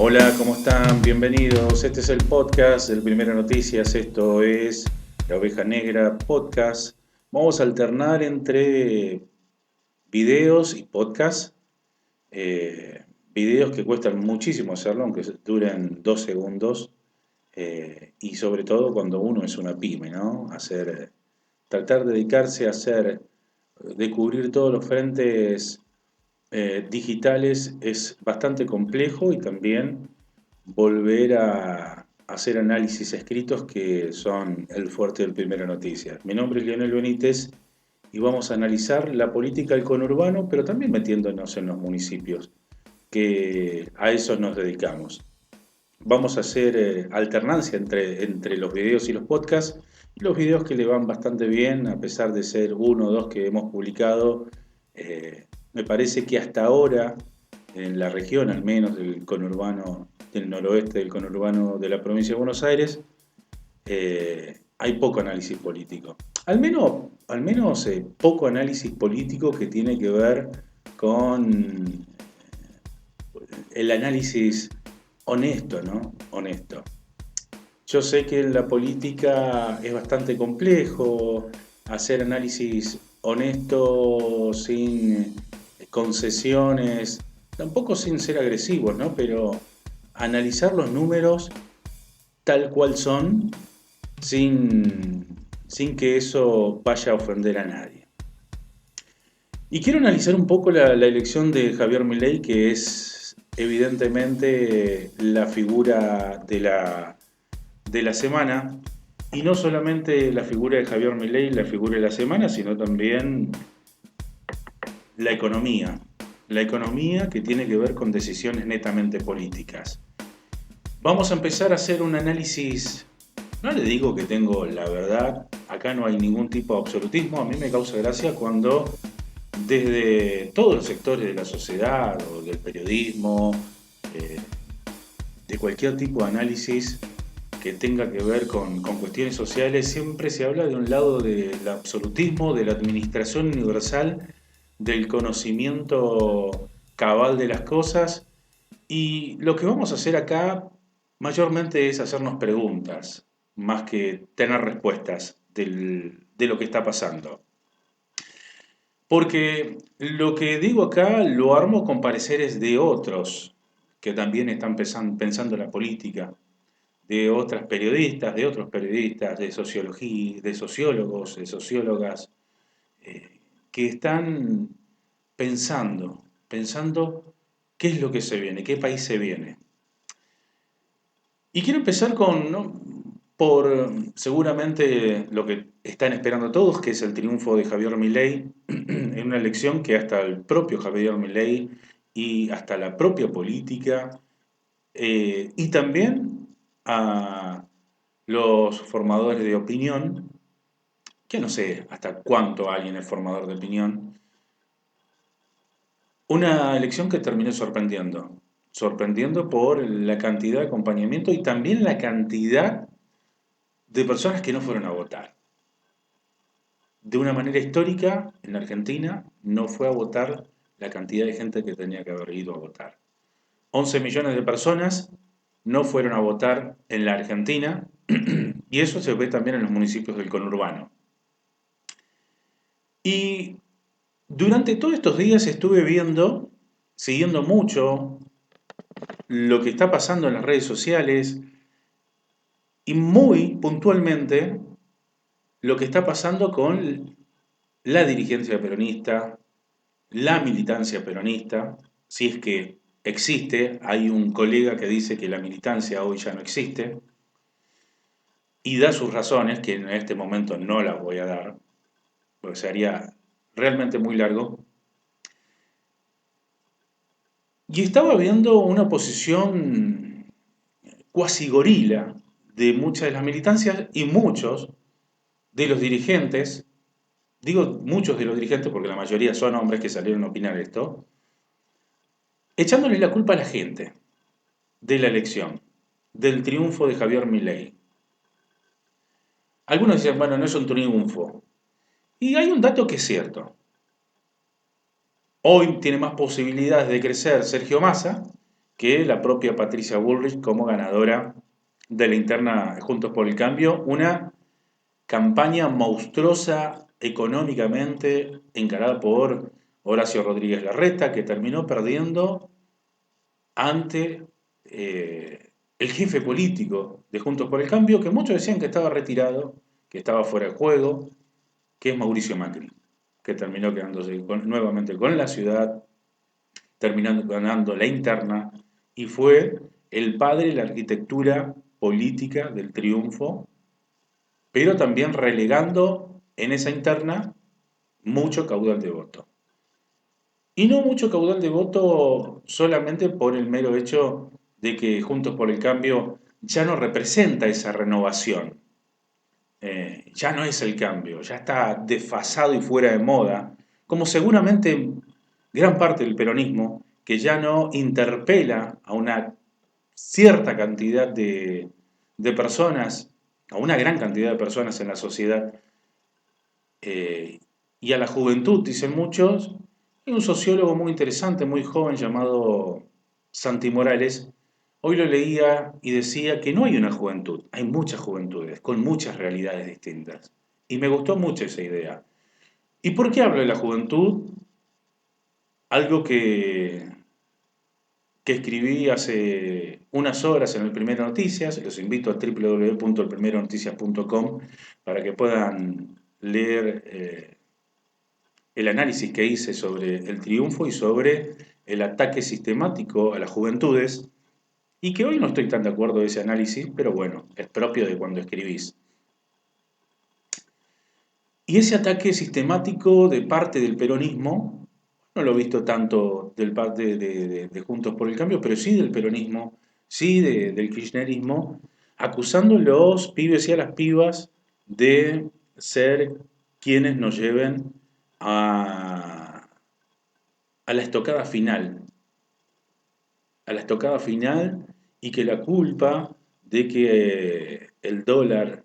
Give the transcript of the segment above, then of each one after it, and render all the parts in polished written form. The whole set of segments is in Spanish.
Hola, ¿cómo están? Bienvenidos. Este es el podcast del Primera Noticias. Esto es La Oveja Negra Podcast. Vamos a alternar entre videos y podcasts. Eh, Videos que cuestan muchísimo hacerlo, aunque duren 2 segundos. Y sobre todo cuando uno es una pyme, ¿no? Tratar de dedicarse a de cubrir todos los frentes digitales es bastante complejo y también volver a hacer análisis escritos que son el fuerte del Primera Noticias. Mi nombre es Lionel Benítez y vamos a analizar la política del conurbano, pero también metiéndonos en los municipios, que a eso nos dedicamos. Vamos a hacer alternancia entre los videos y los podcasts, y los videos que le van bastante bien, a pesar de ser uno o dos que hemos publicado. Me parece que hasta ahora, en la región al menos del conurbano, del noroeste del conurbano de la provincia de Buenos Aires, hay poco análisis político. Al menos poco análisis político que tiene que ver con el análisis honesto, ¿no? Honesto. Yo sé que en la política es bastante complejo hacer análisis honesto sin concesiones, tampoco sin ser agresivos, ¿no? Pero analizar los números tal cual son sin que eso vaya a ofender a nadie. Y quiero analizar un poco la elección de Javier Milei, que es evidentemente la figura de la semana, y no solamente la figura de Javier Milei, la figura de la semana, sino también la economía. La economía que tiene que ver con decisiones netamente políticas. Vamos a empezar a hacer un análisis. No le digo que tengo la verdad, acá no hay ningún tipo de absolutismo. A mí me causa gracia cuando desde todos los sectores de la sociedad o del periodismo, eh, de cualquier tipo de análisis que tenga que ver con cuestiones sociales, siempre se habla de un lado del absolutismo, de la administración universal, del conocimiento cabal de las cosas. Y lo que vamos a hacer acá mayormente es hacernos preguntas, más que tener respuestas de lo que está pasando. Porque lo que digo acá lo armo con pareceres de otros que también están pensando en la política, de otras periodistas, de otros periodistas, de sociología, de sociólogos, de sociólogas, que están pensando qué es lo que se viene, qué país se viene. Y quiero empezar con, ¿no? Por seguramente lo que están esperando todos, que es el triunfo de Javier Milei en una elección que hasta el propio Javier Milei y hasta la propia política y también a los formadores de opinión, que no sé hasta cuánto alguien es formador de opinión, una elección que terminó sorprendiendo por la cantidad de acompañamiento y también la cantidad de personas que no fueron a votar. De una manera histórica, en Argentina no fue a votar la cantidad de gente que tenía que haber ido a votar. 11 millones de personas no fueron a votar en la Argentina y eso se ve también en los municipios del conurbano. Y durante todos estos días estuve siguiendo mucho lo que está pasando en las redes sociales y muy puntualmente lo que está pasando con la dirigencia peronista, la militancia peronista, si es que existe. Hay un colega que dice que la militancia hoy ya no existe y da sus razones, que en este momento no las voy a dar, porque sería realmente muy largo. Y estaba viendo una posición cuasi gorila de muchas de las militancias y muchos de los dirigentes, digo muchos de los dirigentes porque la mayoría son hombres que salieron a opinar esto, echándole la culpa a la gente de la elección, del triunfo de Javier Milei. Algunos dicen, bueno, no es un triunfo. Y hay un dato que es cierto. Hoy tiene más posibilidades de crecer Sergio Massa que la propia Patricia Bullrich como ganadora de la interna Juntos por el Cambio, una campaña monstruosa económicamente encarada por Horacio Rodríguez Larreta, que terminó perdiendo ante el jefe político de Juntos por el Cambio, que muchos decían que estaba retirado, que estaba fuera de juego, que es Mauricio Macri, que terminó quedándose nuevamente con la ciudad, terminando ganando la interna, y fue el padre de la arquitectura política del triunfo, pero también relegando en esa interna mucho caudal de voto. Y no mucho caudal de voto solamente por el mero hecho de que Juntos por el Cambio ya no representa esa renovación, ya no es el cambio, ya está desfasado y fuera de moda, como seguramente gran parte del peronismo, que ya no interpela a una cierta cantidad de personas, a una gran cantidad de personas en la sociedad, eh, y a la juventud, dicen muchos. Hay un sociólogo muy interesante, muy joven, llamado Santi Morales. Hoy lo leía y decía que no hay una juventud, hay muchas juventudes, con muchas realidades distintas. Y me gustó mucho esa idea. ¿Y por qué hablo de la juventud? Algo que escribí hace unas horas en el Primero Noticias. Los invito a www.elprimeronoticias.com para que puedan leer el análisis que hice sobre el triunfo y sobre el ataque sistemático a las juventudes, y que hoy no estoy tan de acuerdo de ese análisis, pero bueno, es propio de cuando escribís. Y ese ataque sistemático de parte del peronismo, no lo he visto tanto del parte de Juntos por el Cambio, pero sí del peronismo, sí del kirchnerismo, acusando a los pibes y a las pibas de ser quienes nos lleven a la estocada final, a la estocada final, y que la culpa de que el dólar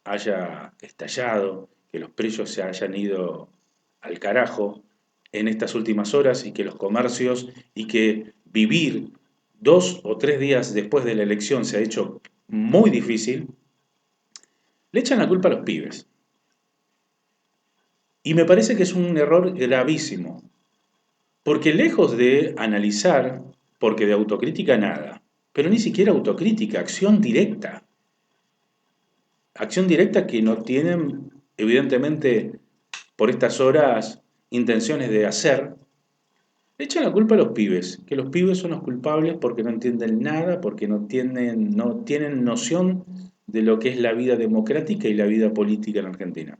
haya estallado, que los precios se hayan ido al carajo en estas últimas horas, y que los comercios, y que vivir 2 o 3 días después de la elección se ha hecho muy difícil, le echan la culpa a los pibes. Y me parece que es un error gravísimo, porque lejos de analizar, porque de autocrítica nada, pero ni siquiera autocrítica, acción directa que no tienen, evidentemente, por estas horas, intenciones de hacer, le echan la culpa a los pibes, que los pibes son los culpables porque no entienden nada, porque no tienen noción de lo que es la vida democrática y la vida política en Argentina.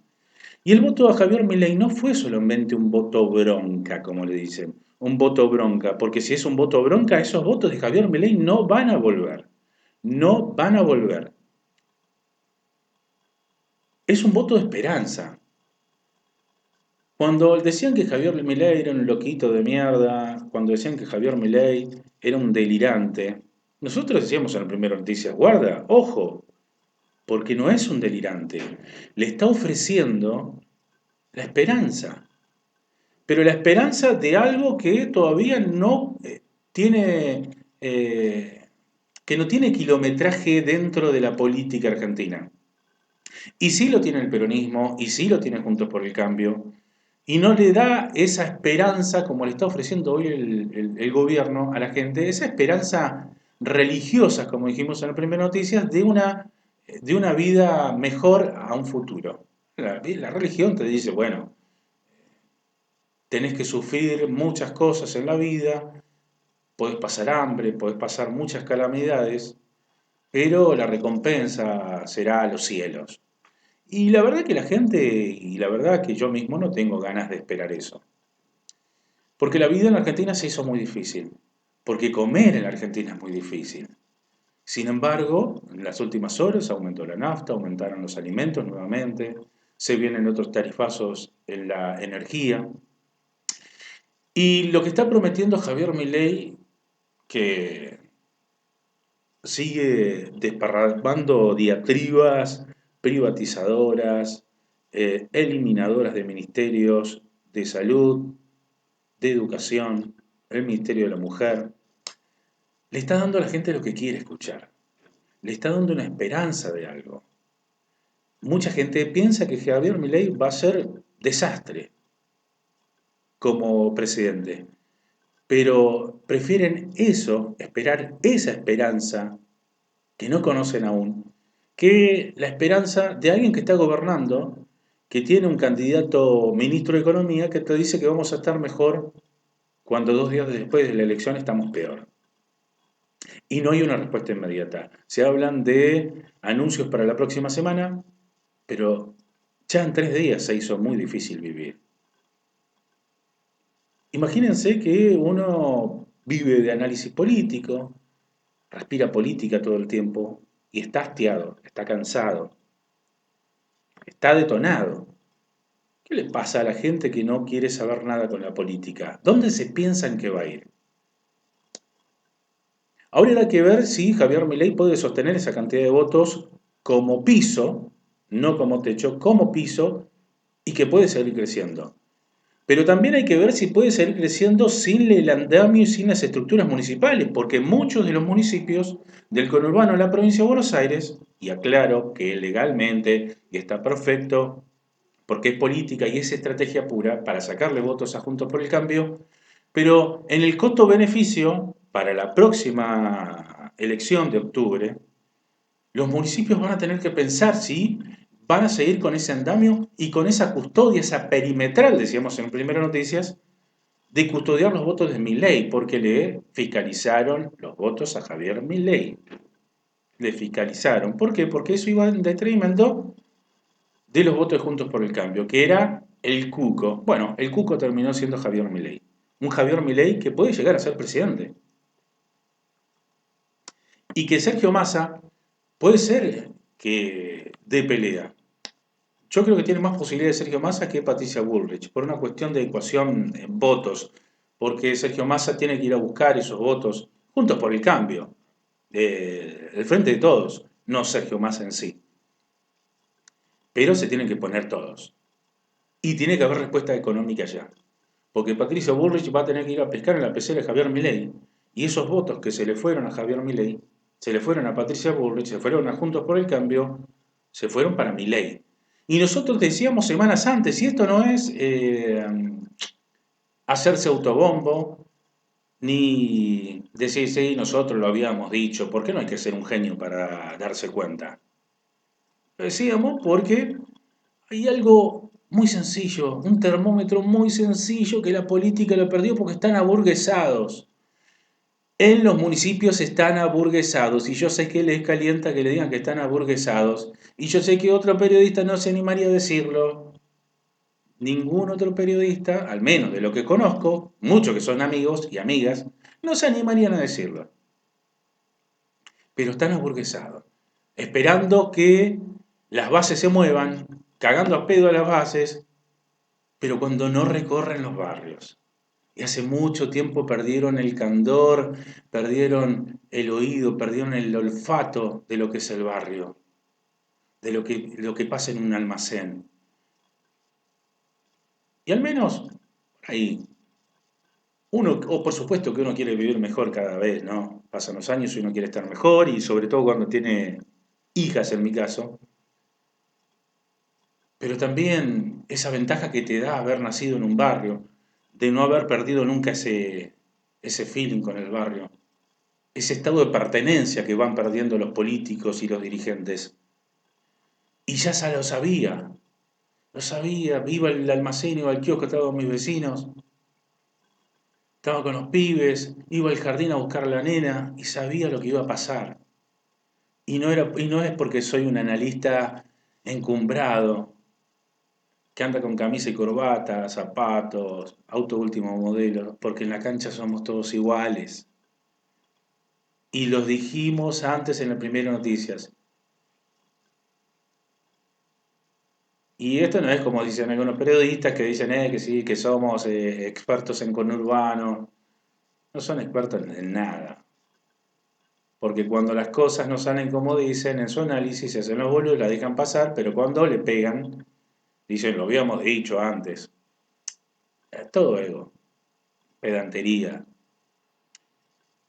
Y el voto a Javier Milei no fue solamente un voto bronca, como le dicen, un voto bronca, porque si es un voto bronca, esos votos de Javier Milei no van a volver, no van a volver. Es un voto de esperanza. Cuando decían que Javier Milei era un loquito de mierda, cuando decían que Javier Milei era un delirante, nosotros decíamos en la primera noticia, guarda, ojo, porque no es un delirante, le está ofreciendo la esperanza. Pero la esperanza de algo que todavía no tiene, eh, que no tiene kilometraje dentro de la política argentina. Y sí lo tiene el peronismo, y sí lo tiene Juntos por el Cambio, y no le da esa esperanza como le está ofreciendo hoy el gobierno a la gente, esa esperanza religiosa, como dijimos en las primeras noticias, de una vida mejor a un futuro. La religión te dice, bueno, tenés que sufrir muchas cosas en la vida, podés pasar hambre, podés pasar muchas calamidades, pero la recompensa será a los cielos. Y la verdad que la gente, y la verdad que yo mismo no tengo ganas de esperar eso. Porque la vida en Argentina se hizo muy difícil. Porque comer en la Argentina es muy difícil. Sin embargo, en las últimas horas aumentó la nafta, aumentaron los alimentos nuevamente, se vienen otros tarifazos en la energía. Y lo que está prometiendo Javier Milei, que sigue desparramando diatribas privatizadoras, eliminadoras de ministerios de salud, de educación, el Ministerio de la Mujer. le está dando a la gente lo que quiere escuchar, le está dando una esperanza de algo. Mucha gente piensa que Javier Milei va a ser desastre como presidente, pero prefieren eso, esperar esa esperanza que no conocen aún, que la esperanza de alguien que está gobernando, que tiene un candidato ministro de Economía que te dice que vamos a estar mejor cuando 2 días después de la elección estamos peor. Y no hay una respuesta inmediata. Se hablan de anuncios para la próxima semana, pero ya en 3 días se hizo muy difícil vivir. Imagínense que uno vive de análisis político, respira política todo el tiempo y está hastiado, está cansado, está detonado. ¿Qué le pasa a la gente que no quiere saber nada con la política? ¿Dónde se piensan que va a ir? Ahora habrá que ver si Javier Milei puede sostener esa cantidad de votos como piso, no como techo, como piso, y que puede seguir creciendo. Pero también hay que ver si puede seguir creciendo sin el andamio y sin las estructuras municipales, porque muchos de los municipios del conurbano de la provincia de Buenos Aires, y aclaro que legalmente y está perfecto, porque es política y es estrategia pura para sacarle votos a Juntos por el Cambio, pero en el costo-beneficio, para la próxima elección de octubre, los municipios van a tener que pensar si van a seguir con ese andamio y con esa custodia, esa perimetral, decíamos en Primera Noticias, de custodiar los votos de Milei, porque le fiscalizaron los votos a Javier Milei. Le fiscalizaron. ¿Por qué? Porque eso iba en detrimento de los votos de Juntos por el Cambio, que era el Cuco. Bueno, el Cuco terminó siendo Javier Milei. Un Javier Milei que puede llegar a ser presidente. Y que Sergio Massa puede ser que dé pelea. Yo creo que tiene más posibilidades Sergio Massa que Patricia Bullrich, por una cuestión de ecuación en votos, porque Sergio Massa tiene que ir a buscar esos votos juntos por el cambio, el frente de todos, no Sergio Massa en sí. Pero se tienen que poner todos. Y tiene que haber respuesta económica ya. Porque Patricia Bullrich va a tener que ir a pescar en la pecera de Javier Milei. Y esos votos que se le fueron a Javier Milei, se le fueron a Patricia Bullrich, se fueron a Juntos por el Cambio, se fueron para Milei. Y nosotros decíamos semanas antes, y esto no es hacerse autobombo, ni decir, sí, nosotros lo habíamos dicho, ¿por qué no hay que ser un genio para darse cuenta? Lo decíamos porque hay algo muy sencillo, un termómetro muy sencillo que la política lo perdió porque están aburguesados. En los municipios están aburguesados y yo sé que les calienta que le digan que están aburguesados y yo sé que otro periodista no se animaría a decirlo. Ningún otro periodista, al menos de lo que conozco, muchos que son amigos y amigas, no se animarían a decirlo. Pero están aburguesados, esperando que las bases se muevan, cagando a pedo a las bases, pero cuando no recorren los barrios. Y hace mucho tiempo perdieron el candor, perdieron el oído, perdieron el olfato de lo que es el barrio, de lo que pasa en un almacén. Y al menos ahí, uno, o por supuesto que uno quiere vivir mejor cada vez, ¿no? Pasan los años y uno quiere estar mejor y sobre todo cuando tiene hijas en mi caso, pero también esa ventaja que te da haber nacido en un barrio, de no haber perdido nunca ese feeling con el barrio, ese estado de pertenencia que van perdiendo los políticos y los dirigentes. Y ya lo sabía, iba al almacén, iba al kiosco, estaba con mis vecinos, estaba con los pibes, iba al jardín a buscar a la nena y sabía lo que iba a pasar. Y no es porque soy un analista encumbrado, que anda con camisa y corbata, zapatos, auto último modelo, porque en la cancha somos todos iguales. Y los dijimos antes en las primeras noticias. Y esto no es como dicen algunos periodistas que dicen que sí, que somos expertos en conurbano. No son expertos en nada. Porque cuando las cosas no salen como dicen en su análisis, se hacen los boludos, la dejan pasar, pero cuando le pegan, dicen, lo habíamos dicho antes. Es todo ego, pedantería.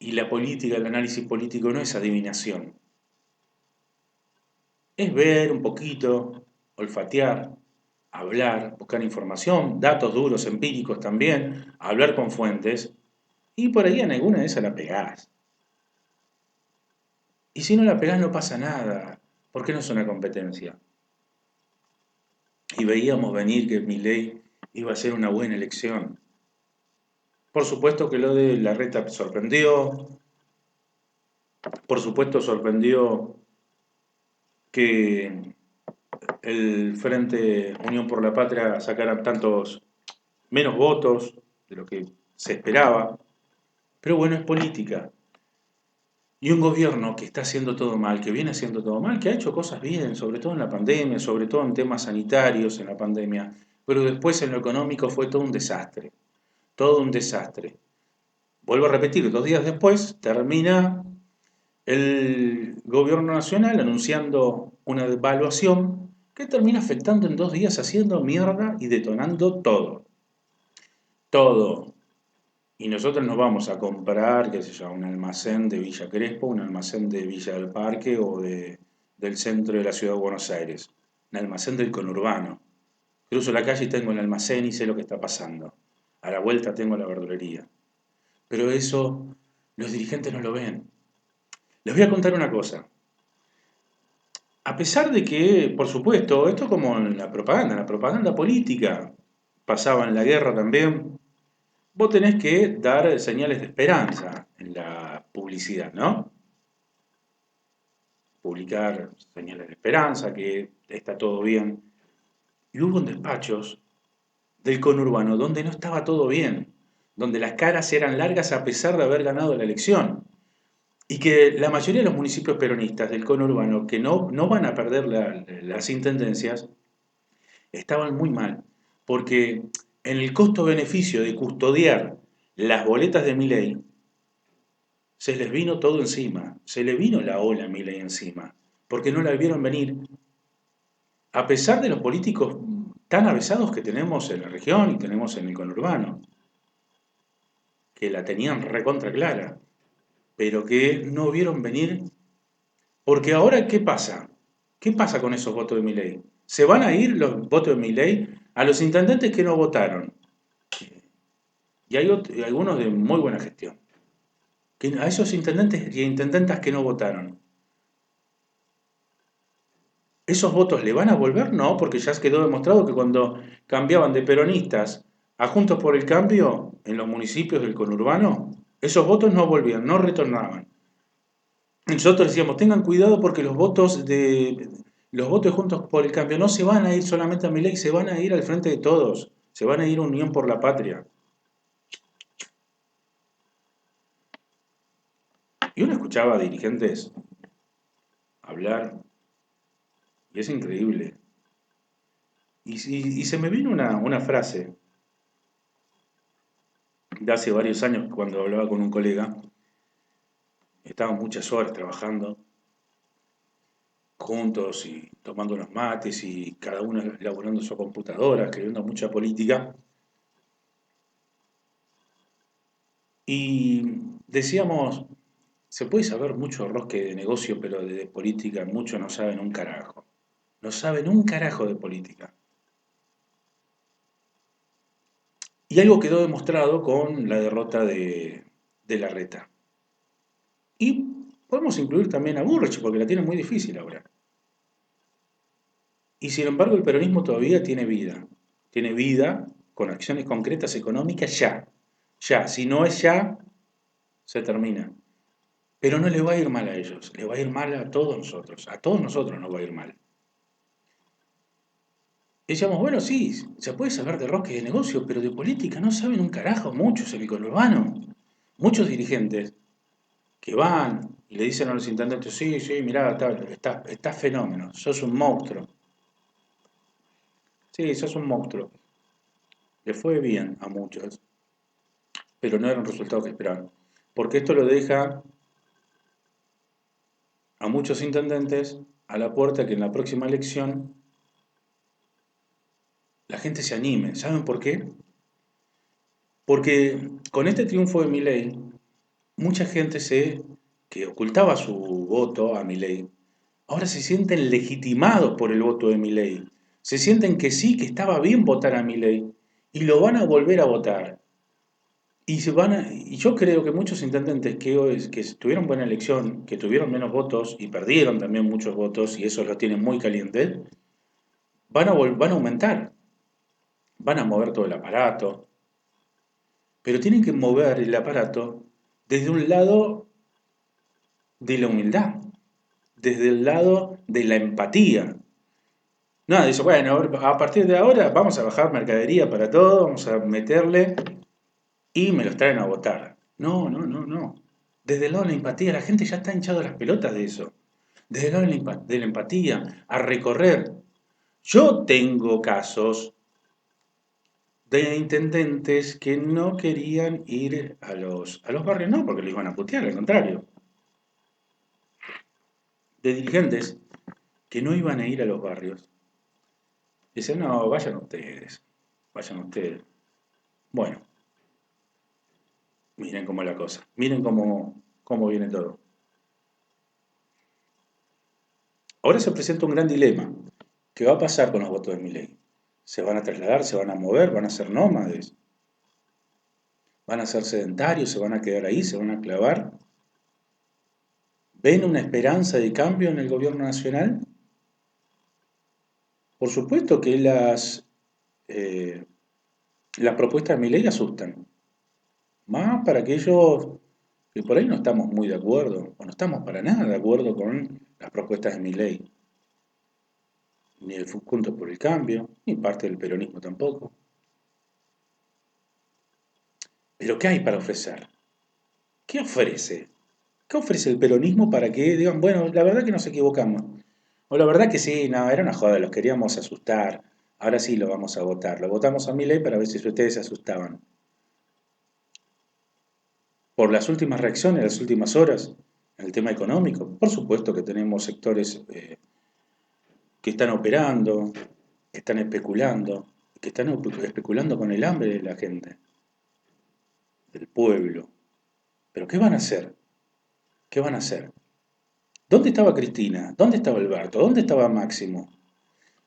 Y la política, el análisis político no es adivinación. Es ver un poquito, olfatear, hablar, buscar información, datos duros, empíricos también, hablar con fuentes, y por ahí en alguna de esas la pegás. Y si no la pegás no pasa nada, porque no es una competencia. Y veíamos venir que Milei iba a ser una buena elección. Por supuesto que lo de Larreta sorprendió, por supuesto sorprendió que el Frente Unión por la Patria sacara tantos menos votos de lo que se esperaba, pero bueno, es política. Y un gobierno que está haciendo todo mal, que viene haciendo todo mal, que ha hecho cosas bien, sobre todo en la pandemia, sobre todo en temas sanitarios en la pandemia, pero después en lo económico fue todo un desastre, todo un desastre. Vuelvo a repetir, 2 días después termina el gobierno nacional anunciando una devaluación que termina afectando en 2 días, haciendo mierda y detonando todo. Todo. Y nosotros nos vamos a comprar, qué sé yo, un almacén de Villa Crespo, un almacén de Villa del Parque o del centro de la ciudad de Buenos Aires. Un almacén del conurbano. Cruzo la calle y tengo el almacén y sé lo que está pasando. A la vuelta tengo la verdulería. Pero eso los dirigentes no lo ven. Les voy a contar una cosa. A pesar de que, por supuesto, esto como en la propaganda política, pasaba en la guerra también, vos tenés que dar señales de esperanza en la publicidad, ¿no? Publicar señales de esperanza, que está todo bien. Y hubo despachos del conurbano donde no estaba todo bien, donde las caras eran largas a pesar de haber ganado la elección. Y que la mayoría de los municipios peronistas del conurbano, que no van a perder las intendencias, estaban muy mal, porque en el costo-beneficio de custodiar las boletas de Milei, se les vino todo encima, se le vino la ola a Milei encima, porque no la vieron venir, a pesar de los políticos tan avesados que tenemos en la región y tenemos en el conurbano, que la tenían recontra clara, pero que no vieron venir, porque ahora, ¿qué pasa? ¿Qué pasa con esos votos de Milei? Se van a ir los votos de Milei a los intendentes que no votaron. Y hay algunos de muy buena gestión. Que a esos intendentes y intendentas que no votaron, ¿esos votos le van a volver? No, porque ya quedó demostrado que cuando cambiaban de peronistas a Juntos por el Cambio en los municipios del conurbano, esos votos no volvían, no retornaban. Nosotros decíamos, tengan cuidado porque los votos de Juntos por el Cambio no se van a ir solamente a Milei, se van a ir al frente de todos, se van a ir a Unión por la Patria. Y uno escuchaba a dirigentes hablar y es increíble. Y se me vino una frase de hace varios años cuando hablaba con un colega, estábamos muchas horas trabajando juntos y tomando unos mates y cada uno elaborando su computadora, escribiendo mucha política. Y decíamos, se puede saber mucho rosque de negocio, pero de política muchos no saben un carajo. No saben un carajo de política. Y algo quedó demostrado con la derrota de Larreta. Y podemos incluir también a Burrich, porque la tiene muy difícil ahora. Y sin embargo el peronismo todavía tiene vida. Tiene vida con acciones concretas económicas ya. Ya, si no es ya, se termina. Pero no le va a ir mal a ellos, le va a ir mal a todos nosotros. A todos nosotros nos va a ir mal. Y decíamos, bueno, sí, se puede saber de rosque de negocio, pero de política no saben un carajo muchos en el conurbano. Muchos dirigentes que van y le dicen a los intendentes, sí, sí, mirá, está fenómeno, sos un monstruo. Sí, sos un monstruo. Le fue bien a muchos, pero no era un resultado que esperaban. Porque esto lo deja a muchos intendentes a la puerta que en la próxima elección la gente se anime. ¿Saben por qué? Porque con este triunfo de Milei, mucha gente que ocultaba su voto a Milei, ahora se sienten legitimados por el voto de Milei. Se sienten que sí, que estaba bien votar a Milei y lo van a volver a votar. Y yo creo que muchos intendentes que tuvieron buena elección, que tuvieron menos votos y perdieron también muchos votos, y eso lo tienen muy caliente, van a aumentar, van a mover todo el aparato, pero tienen que mover el aparato desde un lado de la humildad, desde el lado de la empatía. Nada, dice, bueno, a partir de ahora vamos a bajar mercadería para todo, vamos a meterle y me los traen a votar. No, no, no, no. Desde el lado de la empatía, la gente ya está hinchado las pelotas de eso. Desde el lado de la empatía, a recorrer. Yo tengo casos de intendentes que no querían ir a los barrios, no porque les iban a putear, al contrario. De dirigentes que no iban a ir a los barrios. Dicen, no, vayan ustedes, vayan ustedes. Bueno, miren cómo es la cosa, miren cómo viene todo. Ahora se presenta un gran dilema. ¿Qué va a pasar con los votos de Milei? ¿Se van a trasladar, se van a mover, van a ser nómades? ¿Van a ser sedentarios, se van a quedar ahí, se van a clavar? ¿Ven una esperanza de cambio en el gobierno nacional? Por supuesto que eh, las propuestas de Milei asustan. Más para aquellos que por ahí no estamos muy de acuerdo, o no estamos para nada de acuerdo con las propuestas de Milei, ni el Juntos por el Cambio, ni parte del peronismo tampoco. Pero ¿qué hay para ofrecer? ¿Qué ofrece? ¿Qué ofrece el peronismo para que digan, bueno, la verdad que nos equivocamos? O la verdad que sí, no, era una joda, los queríamos asustar. Ahora sí lo vamos a votar. Lo votamos a Milei para ver si ustedes se asustaban. Por las últimas reacciones, las últimas horas, en el tema económico, por supuesto que tenemos sectores que están operando, que están especulando, que están especulando con el hambre de la gente, del pueblo. Pero ¿qué van a hacer? ¿Qué van a hacer? ¿Dónde estaba Cristina? ¿Dónde estaba Alberto? ¿Dónde estaba Máximo?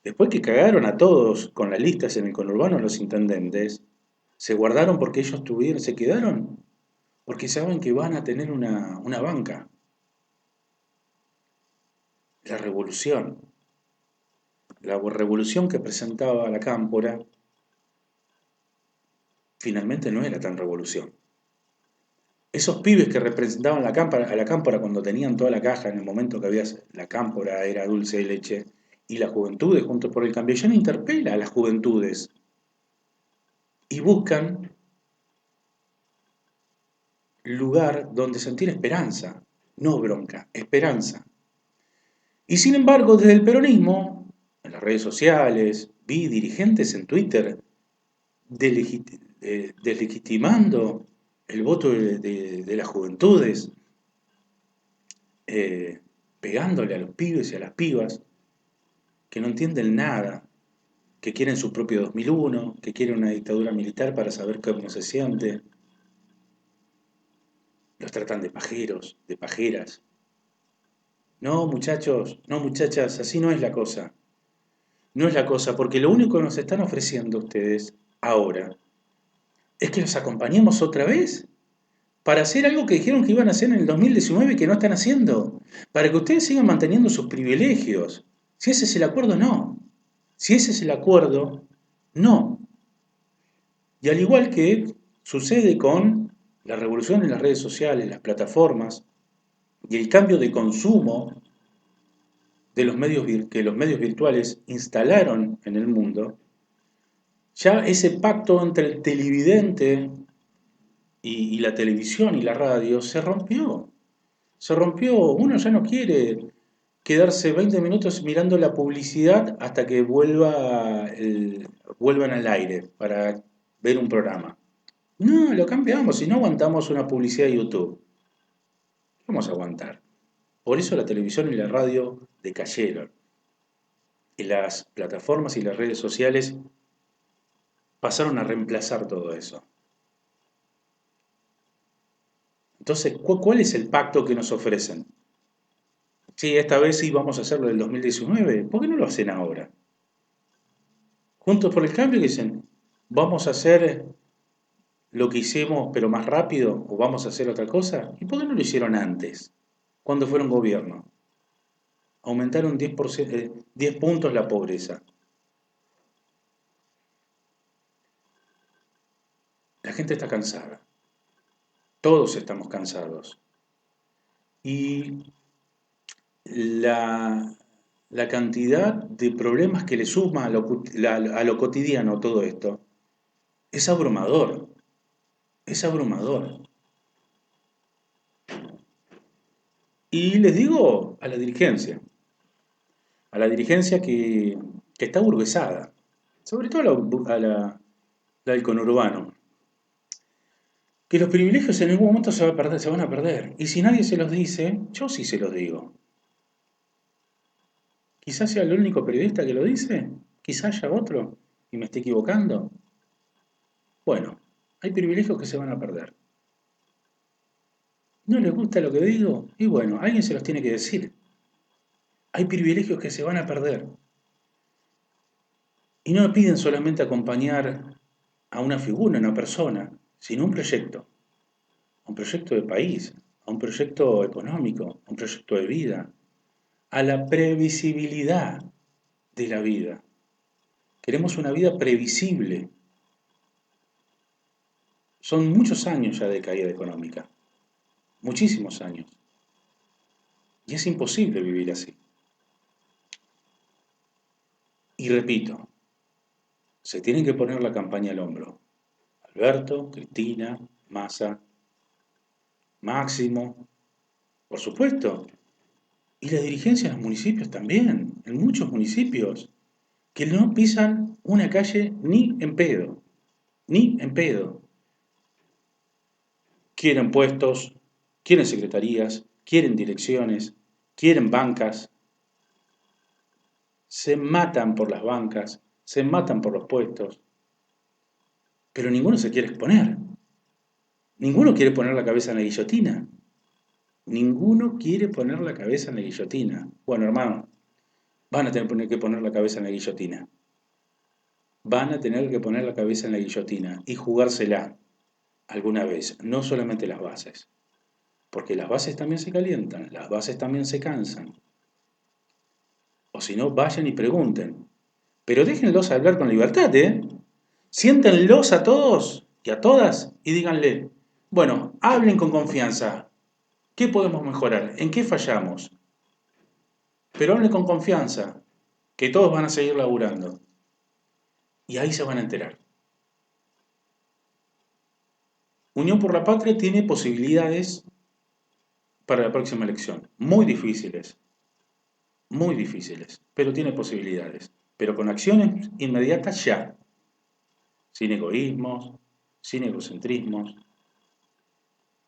Después que cagaron a todos con las listas en el conurbano los intendentes, se guardaron porque ellos se quedaron, porque saben que van a tener una banca. La revolución que presentaba la Cámpora, finalmente no era tan revolución. Esos pibes que representaban a la Cámpora cuando tenían toda la caja en el momento que había la Cámpora era dulce de leche, y las juventudes junto por el cambio, ya no interpela a las juventudes y buscan lugar donde sentir esperanza, no bronca, esperanza. Y sin embargo, desde el peronismo, en las redes sociales, vi dirigentes en Twitter deslegitimando el voto de las juventudes, eh, pegándole a los pibes y a las pibas que no entienden nada, que quieren su propio 2001, que quieren una dictadura militar para saber cómo se siente. Los tratan de pajeros, de pajeras. No, muchachos, no, muchachas, así no es la cosa. No es la cosa, porque lo único que nos están ofreciendo ustedes ahora es que los acompañemos otra vez para hacer algo que dijeron que iban a hacer en el 2019 y que no están haciendo, para que ustedes sigan manteniendo sus privilegios. Si ese es el acuerdo, no. Si ese es el acuerdo, no. Y al igual que sucede con la revolución en las redes sociales, las plataformas y el cambio de consumo de los medios que los medios virtuales instalaron en el mundo, ya ese pacto entre el televidente y la televisión y la radio se rompió. Se rompió. Uno ya no quiere quedarse 20 minutos mirando la publicidad hasta que vuelvan al aire para ver un programa. No, lo cambiamos. Si no aguantamos una publicidad de YouTube, ¿qué vamos a aguantar? Por eso la televisión y la radio decayeron. Y las plataformas y las redes sociales pasaron a reemplazar todo eso. Entonces, ¿cuál es el pacto que nos ofrecen? Sí, esta vez sí vamos a hacerlo del 2019. ¿Por qué no lo hacen ahora? Juntos por el Cambio dicen, vamos a hacer lo que hicimos pero más rápido o vamos a hacer otra cosa. ¿Y por qué no lo hicieron antes? Cuando fueron gobierno. Aumentaron 10%, 10 puntos la pobreza. La gente está cansada. Todos estamos cansados. Y la, la cantidad de problemas que le suma a lo cotidiano todo esto es abrumador. Es abrumador. Y les digo a la dirigencia que está burguesada, sobre todo la del conurbano, que los privilegios en ningún momento se van a perder. Y si nadie se los dice, yo sí se los digo. Quizás sea el único periodista que lo dice, quizás haya otro y me esté equivocando. Bueno, hay privilegios que se van a perder. ¿No les gusta lo que digo? Y bueno, alguien se los tiene que decir. Hay privilegios que se van a perder. Y no piden solamente acompañar a una figura, a una persona, sino un proyecto de país, a un proyecto económico, a un proyecto de vida, a la previsibilidad de la vida. Queremos una vida previsible. Son muchos años ya de caída económica, muchísimos años. Y es imposible vivir así. Y repito, se tienen que poner la campaña al hombro. Alberto, Cristina, Massa, Máximo, por supuesto. Y la dirigencia en los municipios también, en muchos municipios, que no pisan una calle ni en pedo, ni en pedo. Quieren puestos, quieren secretarías, quieren direcciones, quieren bancas, se matan por las bancas, se matan por los puestos, pero ninguno se quiere exponer. Ninguno quiere poner la cabeza en la guillotina. Ninguno quiere poner la cabeza en la guillotina. Bueno, hermano, van a tener que poner la cabeza en la guillotina. Van a tener que poner la cabeza en la guillotina y jugársela alguna vez, no solamente las bases. Porque las bases también se calientan, las bases también se cansan. O si no, vayan y pregunten. Pero déjenlos hablar con libertad, ¿eh? Siéntenlos a todos y a todas y díganle, bueno, hablen con confianza. ¿Qué podemos mejorar? ¿En qué fallamos? Pero hablen con confianza, que todos van a seguir laburando. Y ahí se van a enterar. Unión por la Patria tiene posibilidades para la próxima elección. Muy difíciles, pero tiene posibilidades. Pero con acciones inmediatas ya. Sin egoísmos, sin egocentrismos,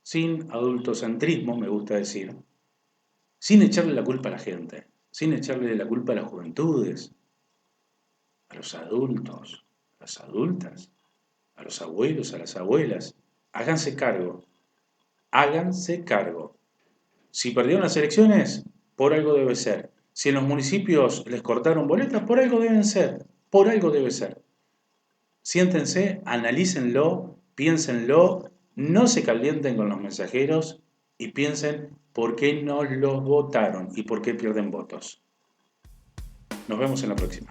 sin adultocentrismo, me gusta decir, sin echarle la culpa a la gente, sin echarle la culpa a las juventudes, a los adultos, a las adultas, a los abuelos, a las abuelas. Háganse cargo, háganse cargo. Si perdieron las elecciones, por algo debe ser. Si en los municipios les cortaron boletas, por algo deben ser, por algo debe ser. Siéntense, analícenlo, piénsenlo, no se calienten con los mensajeros y piensen por qué no los votaron y por qué pierden votos. Nos vemos en la próxima.